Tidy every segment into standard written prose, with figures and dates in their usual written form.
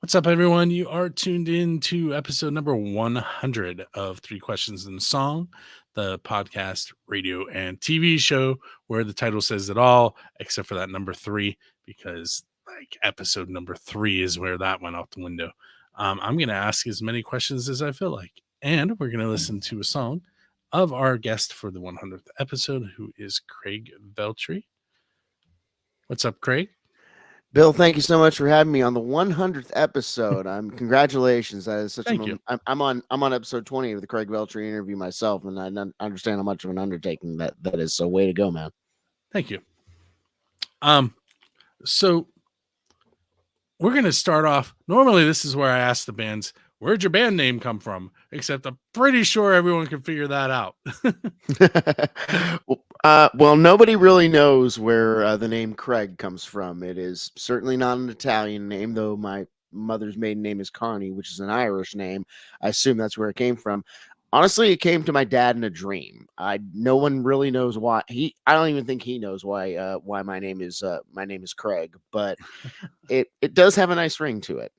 What's up, everyone? You are tuned in to episode number 100 of Three Questions in the Song, the podcast, radio, and TV show where the title says it all, except for that number three, because like episode number three is where that went out the window. I'm going to ask as many questions as I feel like, and we're going to listen to a song of our guest for the 100th episode, who is Craig Veltri. What's up, Craig? Bill, thank you so much for having me on the 100th episode. Congratulations. That is such Thank you. I'm on episode 20 of the Craig Veltri interview myself, and I understand how much of an undertaking that is. So way to go, man. Thank you. So we're going to start off. Normally, this is where I ask the bands, where'd your band name come from? Except I'm pretty sure everyone can figure that out. Well, nobody really knows where the name Craig comes from. It is certainly not an Italian name, though my mother's maiden name is Carney, which is an Irish name. I assume that's where it came from. Honestly, it came to my dad in a dream. No one really knows why. I don't even think he knows why my name is Craig, but it does have a nice ring to it.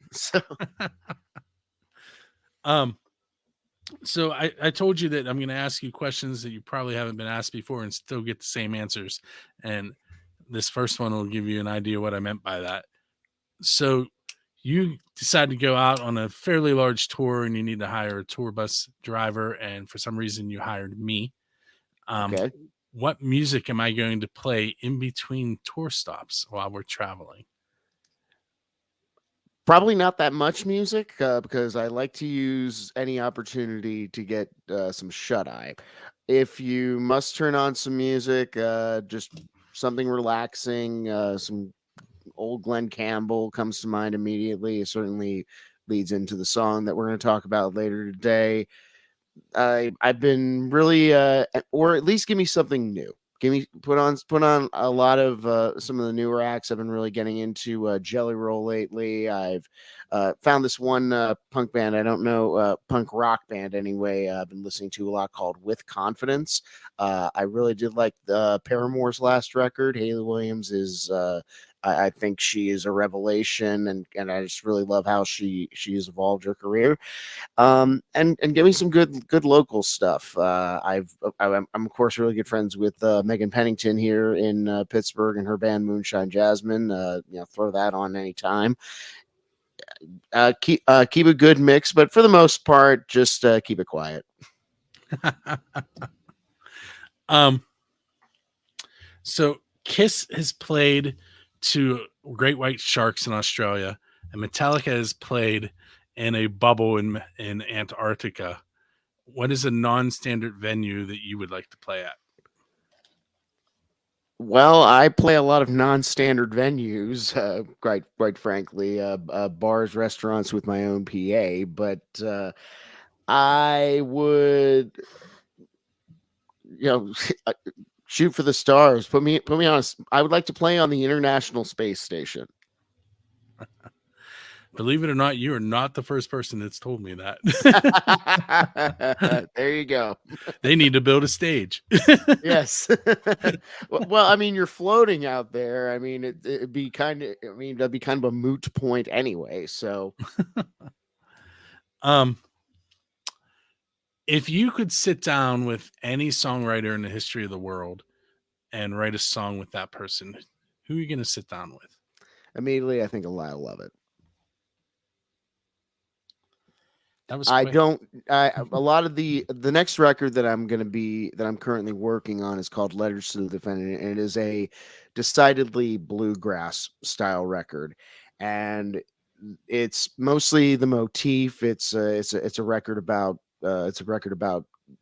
So I told you that I'm going to ask you questions that you probably haven't been asked before and still get the same answers. And this first one will give you an idea what I meant by that. So you decided to go out on a fairly large tour and you need to hire a tour bus driver. And for some reason you hired me. Okay. What music am I going to play in between tour stops while we're traveling? Probably not that much music because I like to use any opportunity to get some shut-eye. If you must turn on some music, just something relaxing, some old Glenn Campbell comes to mind immediately. It certainly leads into the song that we're going to talk about later today. I've been really, or at least give me something new. Put on a lot of some of the newer acts. I've been really getting into Jelly Roll lately. I've found this one punk band. I don't know, punk rock band anyway. I've been listening to a lot called With Confidence. I really did like the Paramore's last record. Hayley Williams is I think she is a revelation, and I just really love how she has evolved her career. And give me some good local stuff. I'm of course really good friends with Megan Pennington here in Pittsburgh and her band Moonshine Jasmine. Throw that on anytime. Keep a good mix, but for the most part, just keep it quiet. So Kiss has played to Great White Sharks in Australia, and Metallica has played in a bubble in Antarctica. What is a non-standard venue that you would like to play at? Well, I play a lot of non-standard venues, quite frankly, bars, restaurants with my own PA. But I would, shoot for the stars. Put me on. I would like to play on the International Space Station. Believe it or not, you are not the first person that's told me that. There you go. They need to build a stage. Yes. Well, I mean, you're floating out there. I mean, it'd be kind of. I mean, that'd be kind of a moot point anyway. So, if you could sit down with any songwriter in the history of the world and write a song with that person, who are you going to sit down with? Immediately, I think of Lyle Lovett. That was quick. A lot of the next record that I'm currently working on is called Letters to the Defendant, and it is a decidedly bluegrass style record, and it's mostly the motif. It's a record about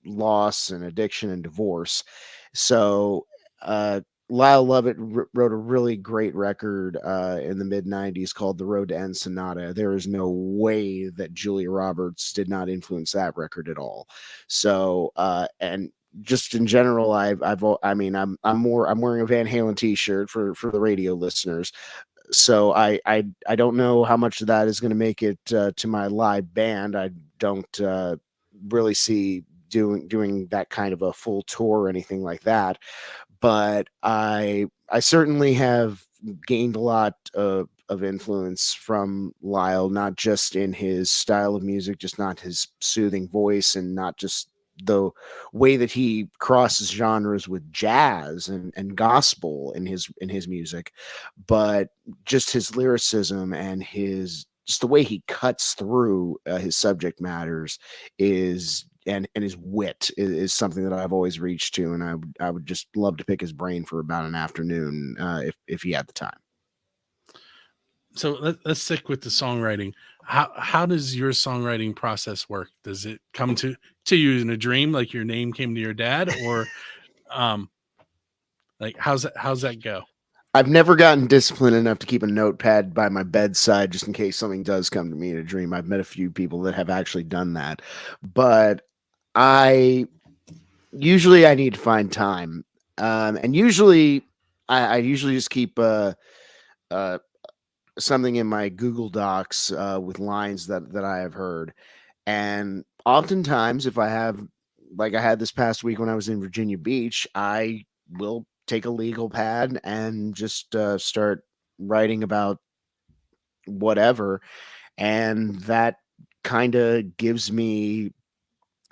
loss and addiction and divorce. So Lyle Lovett wrote a really great record in the mid-90s called The Road to Ensenada. There is no way that Julia Roberts did not influence that record at all. So, and just in general, I'm wearing a Van Halen t-shirt for the radio listeners. So I don't know how much of that is going to make it to my live band. I don't really see doing that kind of a full tour or anything like that. But I certainly have gained a lot of influence from Lyle, not just in his style of music, just not his soothing voice, and not just the way that he crosses genres with jazz and gospel in his music, but just his lyricism and his just the way he cuts through his subject matters is and his wit is something that I've always reached to, and I would just love to pick his brain for about an afternoon if he had the time. So let's stick with the songwriting. How does your songwriting process work? Does it come to you in a dream, like your name came to your dad, or um, like how's that go? I've never gotten disciplined enough to keep a notepad by my bedside just in case something does come to me in a dream. I've met a few people that have actually done that, but I usually I need to find time, and usually I usually just keep uh, something in my Google Docs with lines that I have heard, and oftentimes if I have like I had this past week when I was in Virginia Beach, I will take a legal pad and just start writing about whatever, and that kind of gives me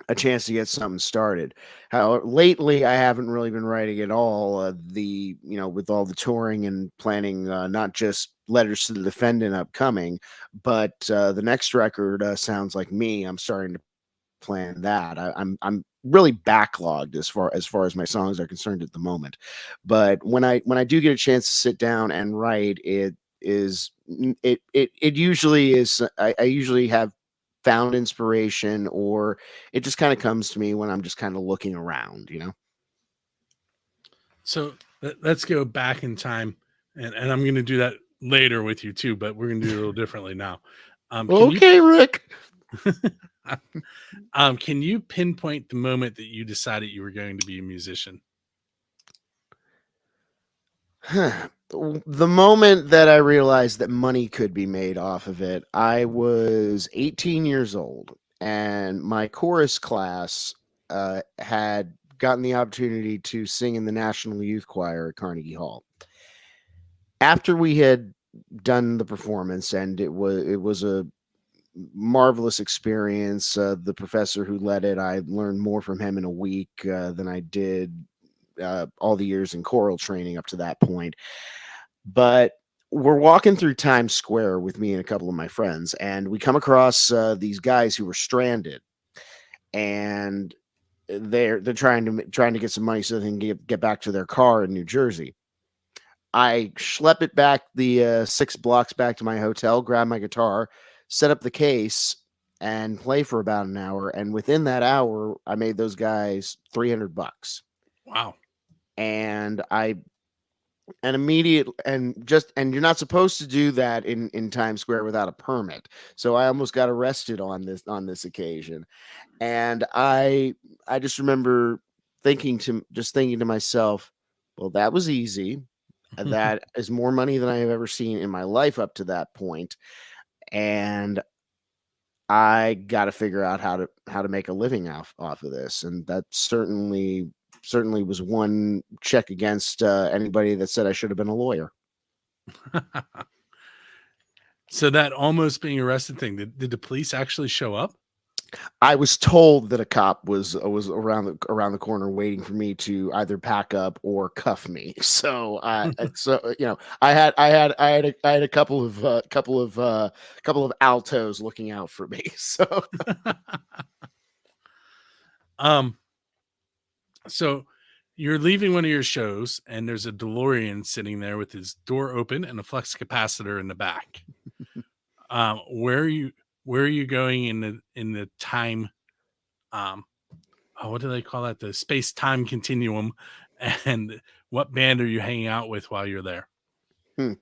a chance to get something started. How lately I haven't really been writing at all. With all the touring and planning, not just letters to the defendant upcoming, but the next record sounds like me. I'm starting to plan that. I'm really backlogged as far as my songs are concerned at the moment. But when I do get a chance to sit down and write, it usually is. I usually have found inspiration, or it just kind of comes to me when I'm just kind of looking around, you know. So let's go back in time, and I'm going to do that later with you too, but we're going to do it a little differently now. Can you Okay, Rick. can you pinpoint the moment that you decided you were going to be a musician? The moment that I realized that money could be made off of it, I was 18 years old, and my chorus class had gotten the opportunity to sing in the National Youth Choir at Carnegie Hall. After we had done the performance, and it was a marvelous experience. The professor who led it, I learned more from him in a week than I did all the years in choral training up to that point. But we're walking through Times Square with me and a couple of my friends, and we come across these guys who were stranded, and they're trying to get some money so they can get back to their car in New Jersey. I schlep it back the 6 blocks back to my hotel, grab my guitar, set up the case, and play for about an hour. And within that hour, I made those guys $300, Wow. and I and immediate and you're not supposed to do that in Times Square without a permit. So I almost got arrested on this occasion, and I just remember thinking to myself, well, that was easy. That is more money than I have ever seen in my life up to that point, and I got to figure out how to make a living off of this, and that certainly was one check against anybody that said I should have been a lawyer. So that almost being arrested thing, did the police actually show up? I was told that a cop was around the corner waiting for me to either pack up or cuff me. So I had a couple of altos looking out for me. So um, so you're leaving one of your shows, and there's a DeLorean sitting there with his door open and a flux capacitor in the back. Um, where are you where are you going in the time um what do they call that? The space time continuum, and what band are you hanging out with while you're there? hmm.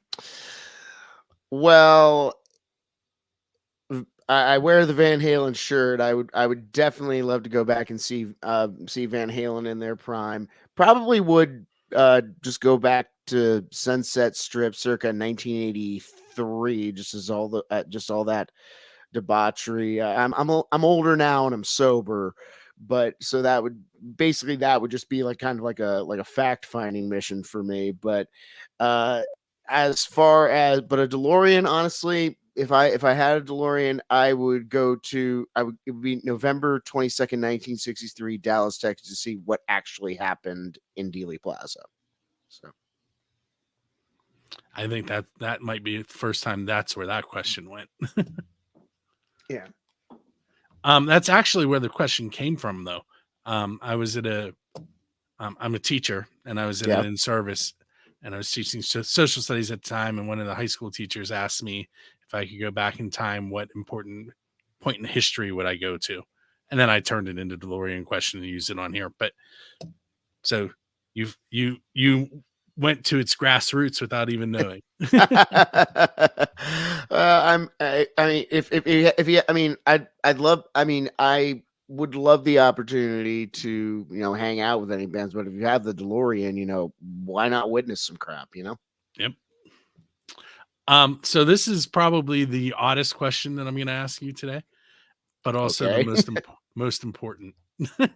Well, I wear the Van Halen shirt. I would definitely love to go back and see Van Halen in their prime. Probably would just go back to Sunset Strip circa 1983, just all that debauchery. I'm older now and I'm sober, But so that would just be like kind of like a fact finding mission for me. But uh as far as but a DeLorean, honestly, if I had a DeLorean, it would be November 22nd, 1963, Dallas, Texas, to see what actually happened in Dealey Plaza. So I think that might be the first time that's where that question went. yeah. That's actually where the question came from, though. I was at I'm a teacher, and I was in Yeah. an in-service, and I was teaching social studies at the time, and one of the high school teachers asked me if I could go back in time, what important point in history would I go to? And then I turned it into DeLorean question and used it on here. But so you went to its grassroots without even knowing. I mean, if you, I mean, I would love the opportunity to, hang out with any bands, but if you have the DeLorean, why not witness some crap, Yep. So this is probably the oddest question that I'm going to ask you today, but also the Okay. most important. All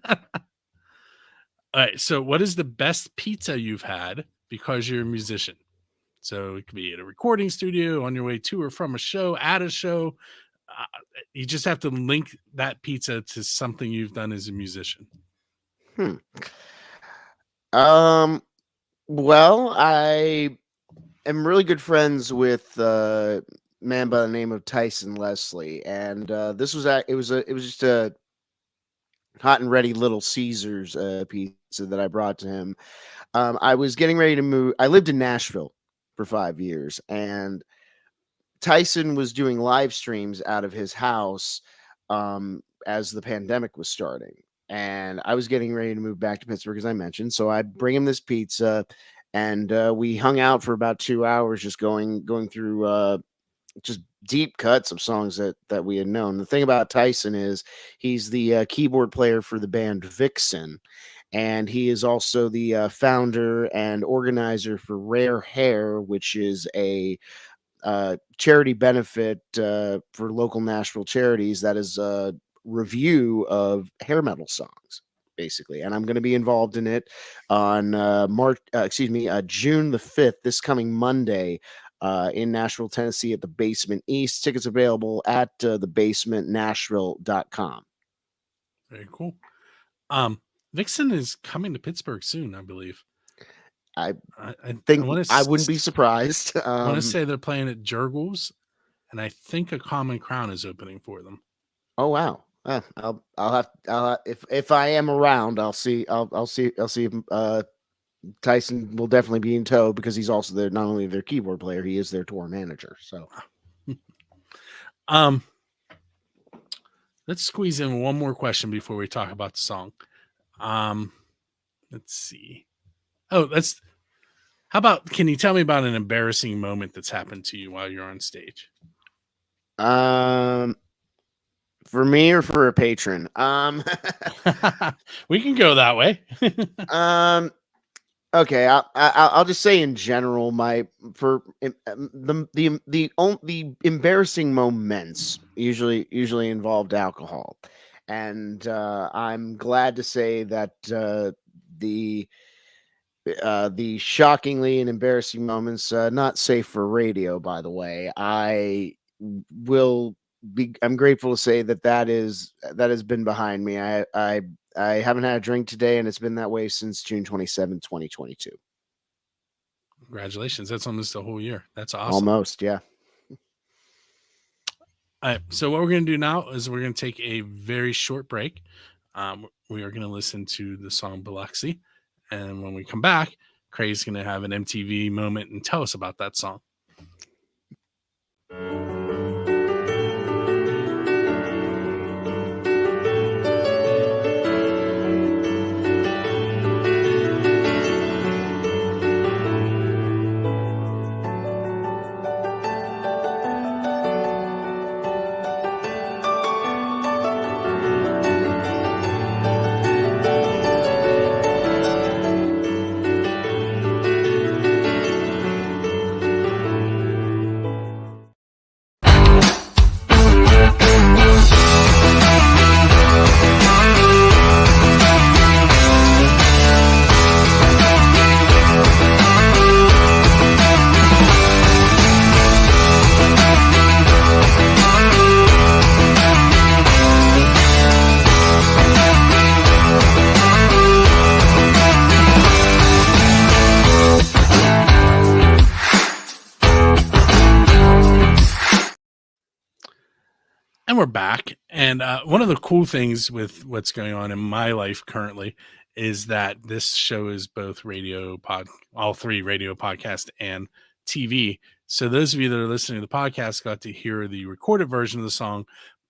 right. So, what is the best pizza you've had because you're a musician? So it could be at a recording studio, on your way to or from a show, at a show. Uh, you just have to link that pizza to something you've done as a musician. Well, I am really good friends with a man by the name of Tyson Leslie, and this was it was just a hot and ready Little Caesars pizza that I brought to him. I was getting ready to move. I lived in Nashville for 5 years, and Tyson was doing live streams out of his house as the pandemic was starting. And I was getting ready to move back to Pittsburgh, as I mentioned. So I bring him this pizza, and we hung out for about 2 hours, just going through just deep cuts of songs that we had known. The thing about Tyson is he's the keyboard player for the band Vixen, and he is also the founder and organizer for Rare Hair, which is a charity benefit for local Nashville charities that is a review of hair metal songs, basically. And I'm going to be involved in it on June the 5th, this coming Monday, in Nashville, Tennessee, at the Basement East. Tickets available at thebasementnashville.com. Very cool. Vixen is coming to Pittsburgh soon, I believe. I think I wouldn't be surprised. I want to say they're playing at Jurgles, and I think a Common Crown is opening for them. Oh wow! I'll have if I am around, I'll see if Tyson will definitely be in tow, because he's also not only their keyboard player, he is their tour manager. So, let's squeeze in one more question before we talk about the song. Let's see. How about, can you tell me about an embarrassing moment that's happened to you while you're on stage? For me or for a patron? We can go that way. Okay, I'll just say in general, the embarrassing moments usually involved alcohol, and I'm glad to say that the shockingly and embarrassing moments, not safe for radio, by the way, I'm grateful to say that has been behind me. I haven't had a drink today, and it's been that way since June 27th, 2022. Congratulations. That's almost a whole year. That's awesome. Almost, yeah. All right. So what we're going to do now is we're going to take a very short break. We are going to listen to the song Biloxi. And when we come back, Craig's going to have an MTV moment and tell us about that song. we're back, and one of the cool things with what's going on in my life currently is that this show is both all three radio, podcast, and TV. So those of you that are listening to the podcast got to hear the recorded version of the song.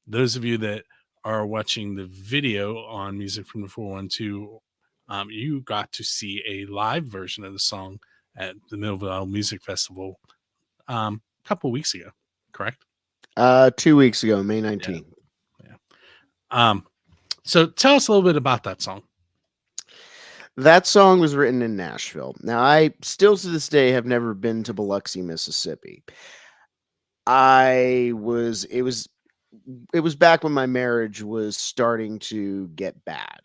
Those of you that are watching the video on Music from the 412, you got to see a live version of the song at the Millville Music Festival a couple weeks ago, correct? 2 weeks ago, May Yeah. 19th. So tell us a little bit about that song. That song was written in Nashville. Now, I still to this day have never been to Biloxi, Mississippi. It was back when my marriage was starting to get bad,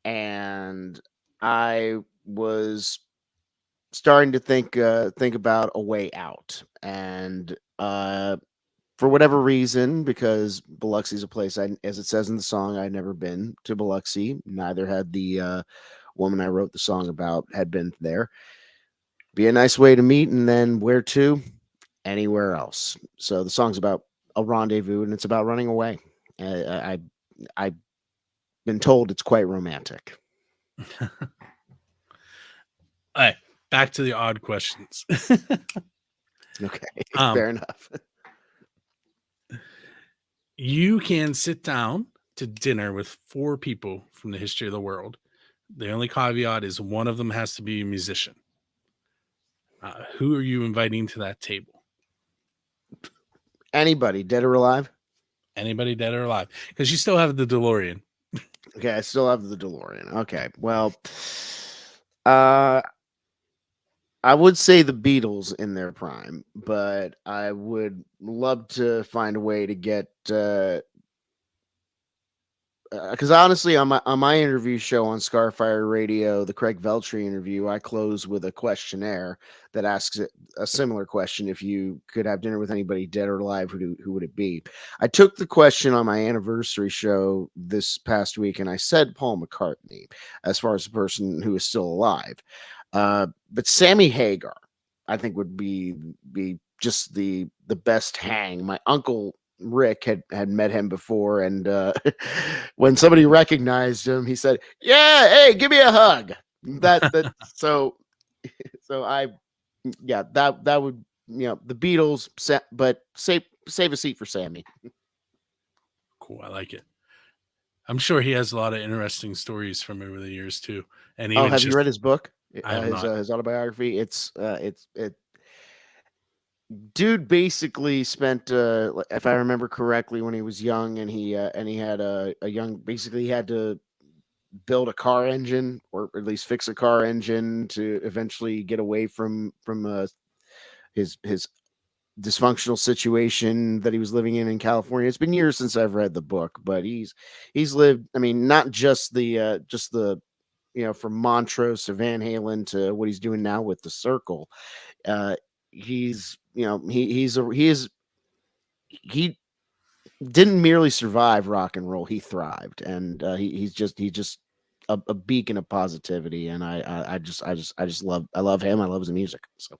and I was starting to think about a way out. And for whatever reason, because Biloxi is a place, as it says in the song, I'd never been to Biloxi. Neither had the woman I wrote the song about had been there. Be a nice way to meet, and then where to? Anywhere else. So the song's about a rendezvous, and it's about running away. I've been told it's quite romantic. All right, back to the odd questions. Okay, fair enough. You can sit down to dinner with 4 people from the history of the world. The only caveat is one of them has to be a musician. Who are you inviting to that table? Anybody, dead or alive? Anybody dead or alive? Because you still have the DeLorean. Okay, I still have the DeLorean. Okay, well, I would say the Beatles in their prime, but I would love to find a way to get because honestly, on my interview show on Scarfire Radio, the Craig Veltri interview, I close with a questionnaire that asks a similar question: if you could have dinner with anybody dead or alive, who would it be? I took the question on my anniversary show this past week, and I said Paul McCartney as far as the person who is still alive. But Sammy Hagar, I think, would be just the best hang. My uncle Rick had met him before, and when somebody recognized him, he said, "Yeah, hey, give me a hug." So that would, the Beatles, but save a seat for Sammy. Cool, I like it. I'm sure he has a lot of interesting stories from over the years too. And even have you read his book? I have not. His autobiography. Dude basically spent, if I remember correctly, when he was young, and he had a young, basically he had to build a car engine, or at least fix a car engine, to eventually get away from his dysfunctional situation that he was living in California. It's been years since I've read the book, but he's lived, I mean, not just the from Montrose to Van Halen to what he's doing now with the Circle. He's, he didn't merely survive rock and roll, he thrived, and he's just a beacon of positivity, and I love him. I love his music. So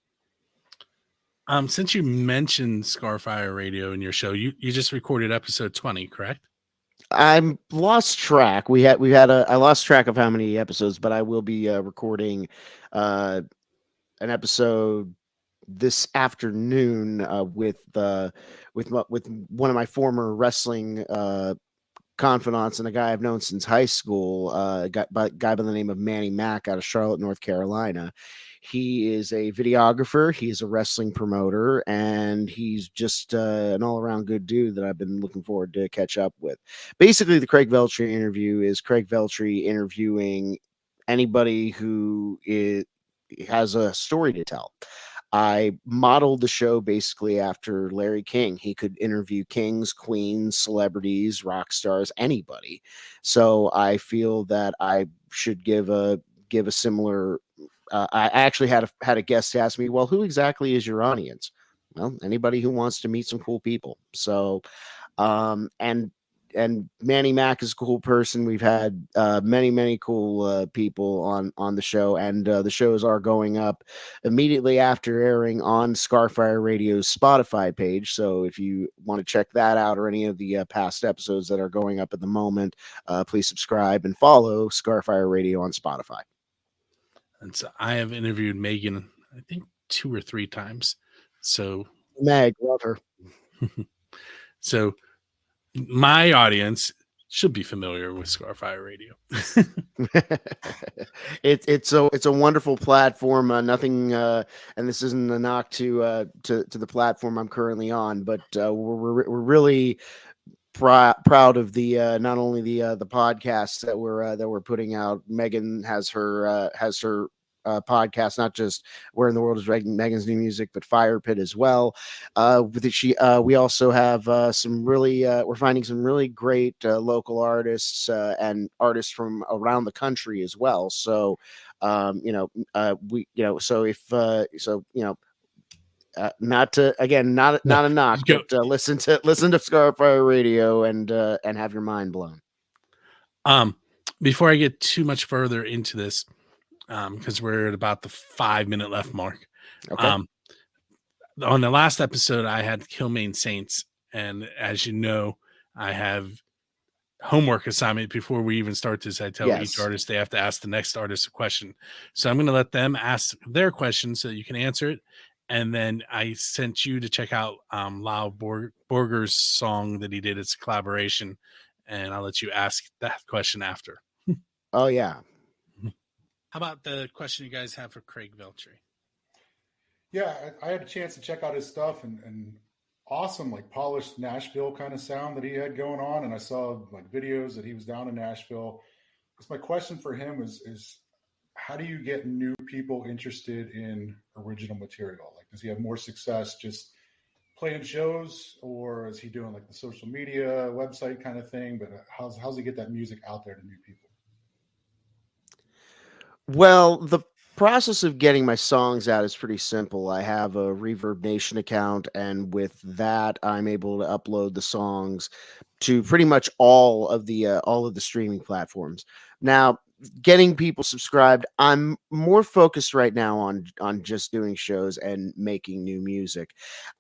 since you mentioned Scarfire Radio in your show, you just recorded episode 20, correct? I'm lost track. I lost track of how many episodes, but I will be recording an episode this afternoon with one of my former wrestling confidants, and a guy I've known since high school, guy by the name of Manny Mack out of Charlotte, North Carolina. He is a videographer, he's a wrestling promoter, and he's just an all-around good dude that I've been looking forward to catch up with. Basically, the Craig Veltri interview is Craig Veltri interviewing anybody who has a story to tell. I modeled the show basically after Larry King. He could interview kings, queens, celebrities, rock stars, anybody. So I feel that I should give a similar. I actually had a guest ask me, "Well, who exactly is your audience?" Well, anybody who wants to meet some cool people. So, and and Manny Mac is a cool person. We've had many cool people on the show, and the shows are going up immediately after airing on Scarfire Radio's Spotify page. So if you want to check that out or any of the past episodes that are going up at the moment, please subscribe and follow Scarfire Radio on Spotify. And so I have interviewed Megan, I think 2 or 3 times. So Meg, love her. So my audience should be familiar with Scarfire Radio. It's a wonderful platform. Nothing, and this isn't a knock to the platform I'm currently on, but we're really proud of the not only the podcasts that we're putting out. Megan has her podcast, not just Where in the World is Megan's New Music, but Fire Pit as well. We also have some really we're finding some really great local artists and artists from around the country as well. So not a knock, but listen to Scarfire Radio and have your mind blown. Before I get too much further into this, because we're at about the 5-minute left mark. Okay. On the last episode, I had Culmination Saints, and as you know, I have homework assignment before we even start this. I tell each artist they have to ask the next artist a question. So I'm going to let them ask their question so that you can answer it. And then I sent you to check out Lau Borger's song that he did. It's a collaboration, and I'll let you ask that question after. Oh, yeah. How about the question you guys have for Craig Veltri? Yeah, I had a chance to check out his stuff and awesome, like polished Nashville kind of sound that he had going on. And I saw like videos that he was down in Nashville. Because my question for him is how do you get new people interested in original material? Like, does he have more success just playing shows, or is he doing like the social media website kind of thing? But how's he get that music out there to new people? Well, the process of getting my songs out is pretty simple. I have a Reverb Nation account, and with that, I'm able to upload the songs to pretty much all of the streaming platforms. Now, getting people subscribed, I'm more focused right now on just doing shows and making new music.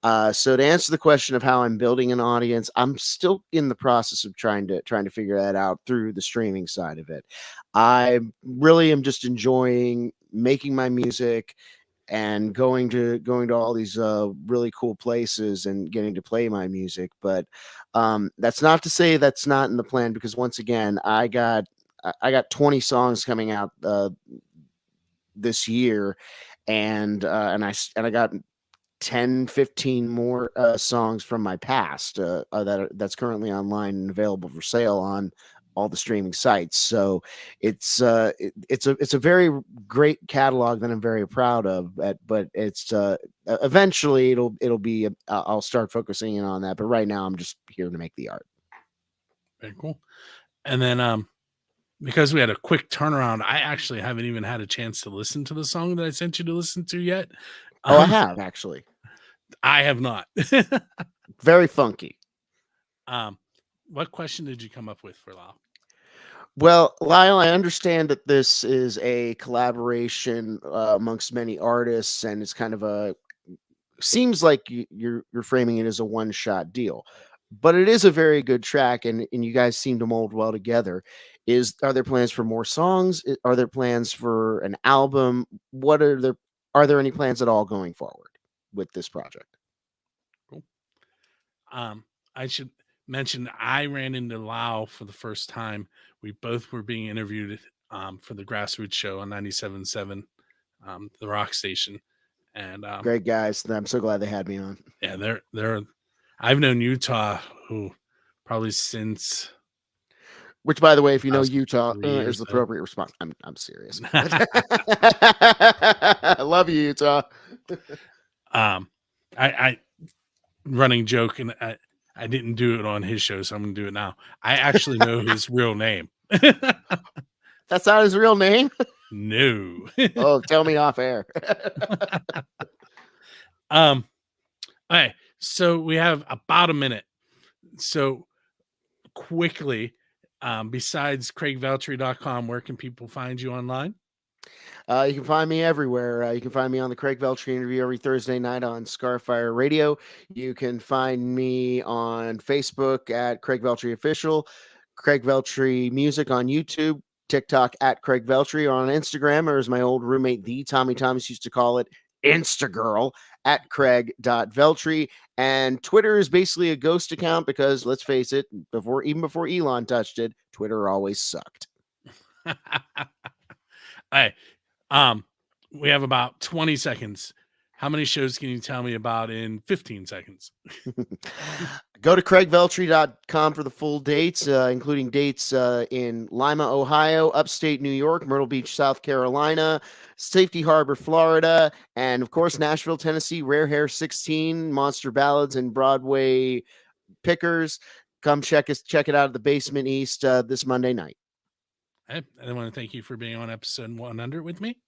So to answer the question of how I'm building an audience, I'm still in the process of trying to figure that out through the streaming side of it. I really am just enjoying making my music and going to all these really cool places and getting to play my music. But that's not to say that's not in the plan, because once again, I got 20 songs coming out this year, and I got 10, 15 more songs from my past that's currently online and available for sale on all the streaming sites. So it's a very great catalog that I'm very proud of. But it's eventually it'll be I'll start focusing in on that. But right now I'm just here to make the art. Very cool. And then because we had a quick turnaround, I actually haven't even had a chance to listen to the song that I sent you to listen to yet. I have actually. I have not. Very funky. What question did you come up with for Lyle? Well, Lyle, I understand that this is a collaboration amongst many artists, and it's kind of seems like you're framing it as a one-shot deal, but it is a very good track, and you guys seem to mold well together. Are there plans for more songs? Are there plans for an album? Are there any plans at all going forward with this project? Cool. I should mention I ran into Lau for the first time. We both were being interviewed for the Grassroots show on 97.7, the rock station. And great guys. I'm so glad they had me on. Yeah, they're I've known Utah probably since. Which, by the way, if you know Utah, is the appropriate response. I'm serious. I love you, Utah. I running joke, and I didn't do it on his show, so I'm going to do it now. I actually know his real name. That's not his real name? No. Oh, tell me off air. Okay, so we have about a minute. So quickly, besides craigveltri.com, where can people find you online? You can find me everywhere. You can find me on the Craig Veltri interview every Thursday night on Scarfire Radio. You can find me on Facebook at Craig Veltri Official, Craig Veltri Music on YouTube, TikTok at Craig Veltri, or on Instagram, or as my old roommate, the Tommy Thomas, used to call it, Instagirl, at Craig.Veltri. And Twitter is basically a ghost account because, let's face it, even before Elon touched it, Twitter always sucked. Hey, we have about 20 seconds. How many shows can you tell me about in 15 seconds? Go to craigveltri.com for the full dates, including dates in Lima, Ohio, upstate New York, Myrtle Beach, South Carolina, Safety Harbor, Florida, and of course, Nashville, Tennessee, Rare Hair 16, Monster Ballads, and Broadway Pickers. Come check it out at the Basement East this Monday night. I want to thank you for being on episode 100 with me.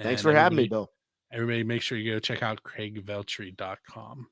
Thanks for having me, Bill. Everybody make sure you go check out craigveltri.com.